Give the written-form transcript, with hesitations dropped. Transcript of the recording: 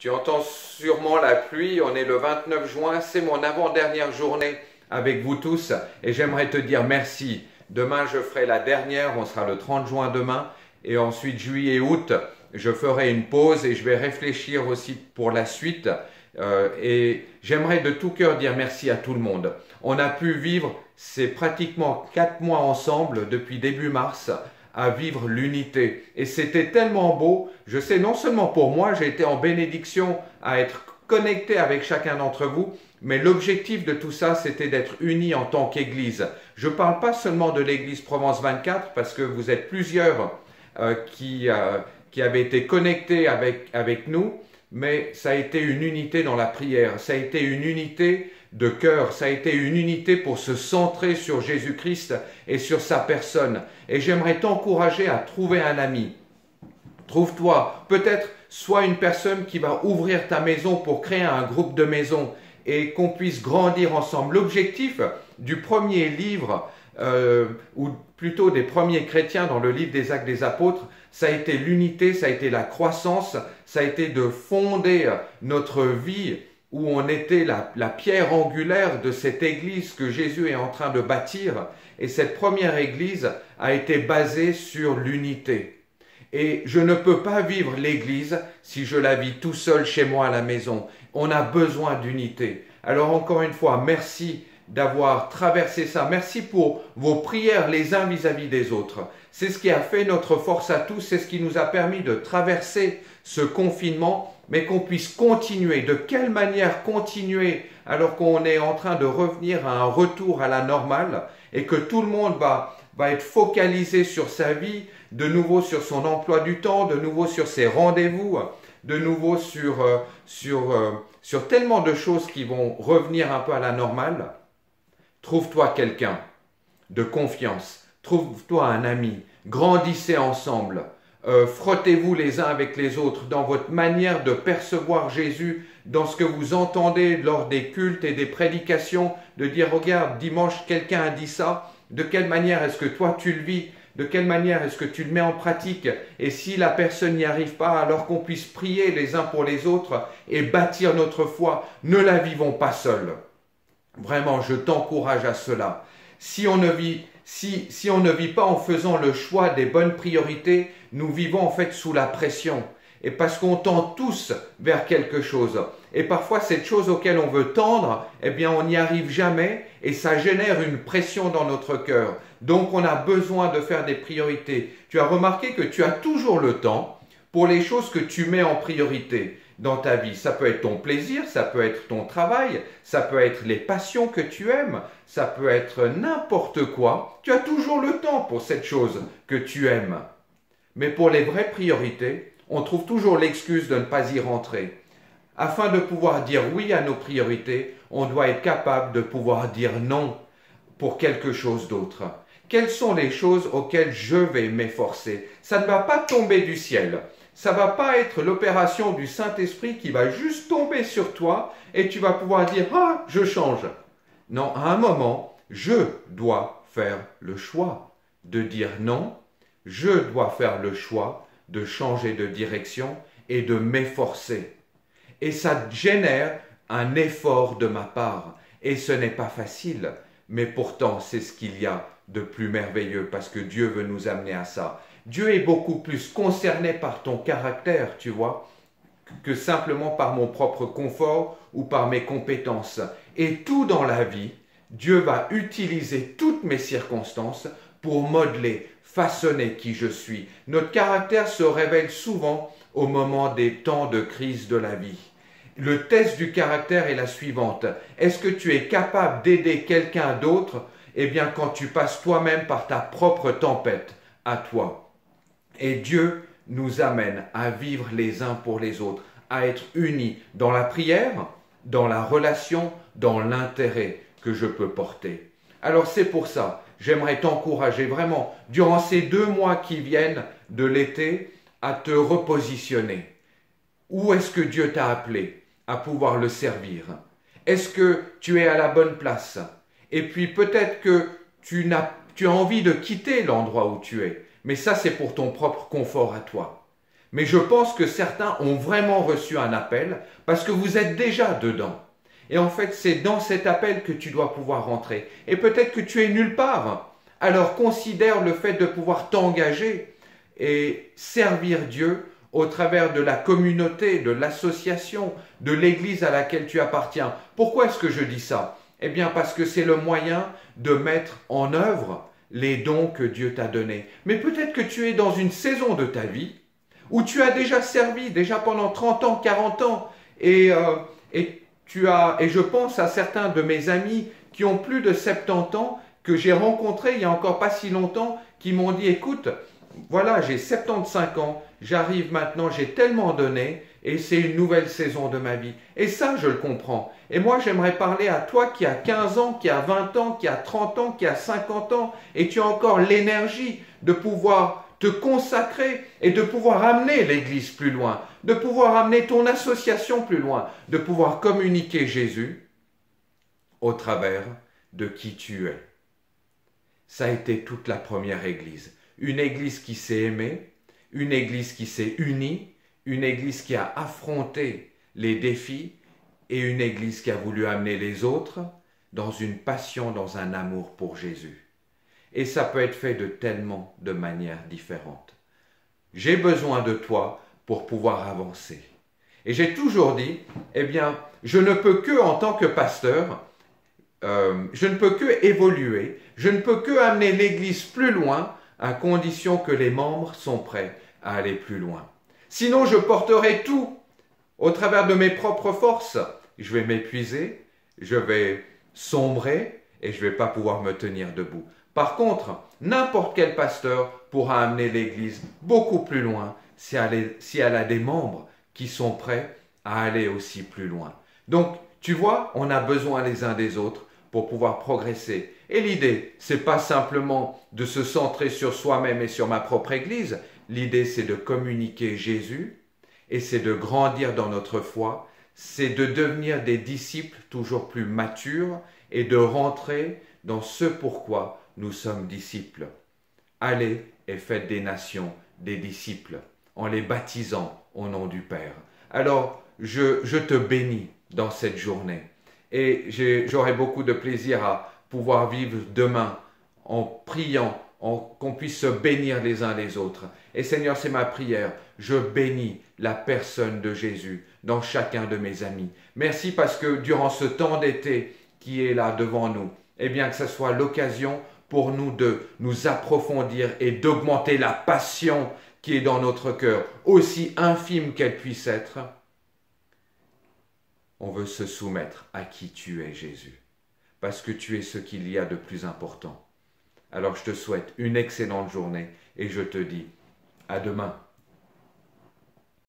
Tu entends sûrement la pluie, on est le 29 juin, c'est mon avant-dernière journée avec vous tous et j'aimerais te dire merci. Demain je ferai la dernière, on sera le 30 juin demain et ensuite juillet et août, je ferai une pause et je vais réfléchir aussi pour la suite et j'aimerais de tout cœur dire merci à tout le monde. On a pu vivre, c'est pratiquement 4 mois ensemble depuis début mars, à vivre l'unité. Et c'était tellement beau, je sais, non seulement pour moi, j'ai été en bénédiction à être connecté avec chacun d'entre vous, mais l'objectif de tout ça, c'était d'être unis en tant qu'Église. Je ne parle pas seulement de l'Église Provence 24, parce que vous êtes plusieurs qui avaient été connectés avec nous, mais ça a été une unité dans la prière, ça a été une unité de cœur, ça a été une unité pour se centrer sur Jésus-Christ et sur sa personne. Et j'aimerais t'encourager à trouver un ami. Trouve-toi peut-être soit une personne qui va ouvrir ta maison pour créer un groupe de maison et qu'on puisse grandir ensemble. L'objectif du premier livre, ou plutôt des premiers chrétiens dans le livre des Actes des Apôtres, ça a été l'unité, ça a été la croissance, ça a été de fonder notre vie où on était la pierre angulaire de cette église que Jésus est en train de bâtir. Et cette première église a été basée sur l'unité. Et je ne peux pas vivre l'église si je la vis tout seul chez moi à la maison. On a besoin d'unité. Alors encore une fois, merci d'avoir traversé ça. Merci pour vos prières les uns vis-à-vis des autres. C'est ce qui a fait notre force à tous, c'est ce qui nous a permis de traverser ce confinement, mais qu'on puisse continuer. De quelle manière continuer alors qu'on est en train de revenir à un retour à la normale et que tout le monde va être focalisé sur sa vie, de nouveau sur son emploi du temps, de nouveau sur ses rendez-vous, de nouveau sur tellement de choses qui vont revenir un peu à la normale. Trouve-toi quelqu'un de confiance, trouve-toi un ami, grandissez ensemble, frottez-vous les uns avec les autres dans votre manière de percevoir Jésus, dans ce que vous entendez lors des cultes et des prédications, de dire regarde, dimanche quelqu'un a dit ça, de quelle manière est-ce que toi tu le vis, de quelle manière est-ce que tu le mets en pratique, et si la personne n'y arrive pas, alors qu'on puisse prier les uns pour les autres et bâtir notre foi, ne la vivons pas seuls. Vraiment, je t'encourage à cela. Si on ne vit pas en faisant le choix des bonnes priorités, nous vivons en fait sous la pression. Et parce qu'on tend tous vers quelque chose. Et parfois, cette chose auquel on veut tendre, eh bien, on n'y arrive jamais et ça génère une pression dans notre cœur. Donc, on a besoin de faire des priorités. Tu as remarqué que tu as toujours le temps pour les choses que tu mets en priorité dans ta vie. Ça peut être ton plaisir, ça peut être ton travail, ça peut être les passions que tu aimes, ça peut être n'importe quoi. Tu as toujours le temps pour cette chose que tu aimes. Mais pour les vraies priorités, on trouve toujours l'excuse de ne pas y rentrer. Afin de pouvoir dire oui à nos priorités, on doit être capable de pouvoir dire non pour quelque chose d'autre. Quelles sont les choses auxquelles je vais m'efforcer? Ça ne va pas tomber du ciel. Ça ne va pas être l'opération du Saint-Esprit qui va juste tomber sur toi et tu vas pouvoir dire « Ah, je change ». Non, à un moment, je dois faire le choix de dire non. Je dois faire le choix de changer de direction et de m'efforcer. Et ça génère un effort de ma part. Et ce n'est pas facile, mais pourtant c'est ce qu'il y a de plus merveilleux parce que Dieu veut nous amener à ça. Dieu est beaucoup plus concerné par ton caractère, tu vois, que simplement par mon propre confort ou par mes compétences. Et tout dans la vie, Dieu va utiliser toutes mes circonstances pour modeler, façonner qui je suis. Notre caractère se révèle souvent au moment des temps de crise de la vie. Le test du caractère est la suivante. Est-ce que tu es capable d'aider quelqu'un d'autre? Eh bien, quand tu passes toi-même par ta propre tempête, à toi. Et Dieu nous amène à vivre les uns pour les autres, à être unis dans la prière, dans la relation, dans l'intérêt que je peux porter. Alors c'est pour ça, j'aimerais t'encourager vraiment, durant ces 2 mois qui viennent de l'été, à te repositionner. Où est-ce que Dieu t'a appelé à pouvoir le servir? Est-ce que tu es à la bonne place? Et puis peut-être que tu as envie de quitter l'endroit où tu es, mais ça c'est pour ton propre confort à toi. Mais je pense que certains ont vraiment reçu un appel parce que vous êtes déjà dedans. Et en fait, c'est dans cet appel que tu dois pouvoir rentrer. Et peut-être que tu es nulle part. Alors considère le fait de pouvoir t'engager et servir Dieu au travers de la communauté, de l'association, de l'église à laquelle tu appartiens. Pourquoi est-ce que je dis ça? Eh bien parce que c'est le moyen de mettre en œuvre les dons que Dieu t'a donnés. Mais peut-être que tu es dans une saison de ta vie où tu as déjà servi, déjà pendant 30 ans, 40 ans, et je pense à certains de mes amis qui ont plus de 70 ans, que j'ai rencontrés il n'y a encore pas si longtemps, qui m'ont dit, écoute, voilà, j'ai 75 ans, j'arrive maintenant, j'ai tellement donné, et c'est une nouvelle saison de ma vie. Et ça, je le comprends. Et moi, j'aimerais parler à toi qui a 15 ans, qui a 20 ans, qui a 30 ans, qui a 50 ans, et tu as encore l'énergie de pouvoir te consacrer et de pouvoir amener l'Église plus loin, de pouvoir amener ton association plus loin, de pouvoir communiquer Jésus au travers de qui tu es. Ça a été toute la première Église. Une Église qui s'est aimée, une Église qui s'est unie, une Église qui a affronté les défis et une Église qui a voulu amener les autres dans une passion, dans un amour pour Jésus. Et ça peut être fait de tellement de manières différentes. J'ai besoin de toi pour pouvoir avancer. Et j'ai toujours dit, eh bien, je ne peux que, en tant que pasteur, je ne peux que évoluer, je ne peux que amener l'Église plus loin, à condition que les membres sont prêts à aller plus loin. Sinon, je porterai tout au travers de mes propres forces. Je vais m'épuiser, je vais sombrer et je ne vais pas pouvoir me tenir debout. Par contre, n'importe quel pasteur pourra amener l'Église beaucoup plus loin si elle a des membres qui sont prêts à aller aussi plus loin. Donc, tu vois, on a besoin les uns des autres pour pouvoir progresser. Et l'idée, c'est pas simplement de se centrer sur soi-même et sur ma propre Église. L'idée, c'est de communiquer Jésus et c'est de grandir dans notre foi. C'est de devenir des disciples toujours plus matures et de rentrer dans ce pourquoi nous sommes disciples. Allez et faites des nations des disciples en les baptisant au nom du Père. Alors, je te bénis dans cette journée et j'aurai beaucoup de plaisir à pouvoir vivre demain en priant, qu'on puisse se bénir les uns les autres. Et Seigneur, c'est ma prière. Je bénis la personne de Jésus dans chacun de mes amis. Merci parce que durant ce temps d'été qui est là devant nous, eh bien que ce soit l'occasion pour nous de nous approfondir et d'augmenter la passion qui est dans notre cœur, aussi infime qu'elle puisse être. On veut se soumettre à qui tu es, Jésus, parce que tu es ce qu'il y a de plus important. Alors je te souhaite une excellente journée et je te dis à demain.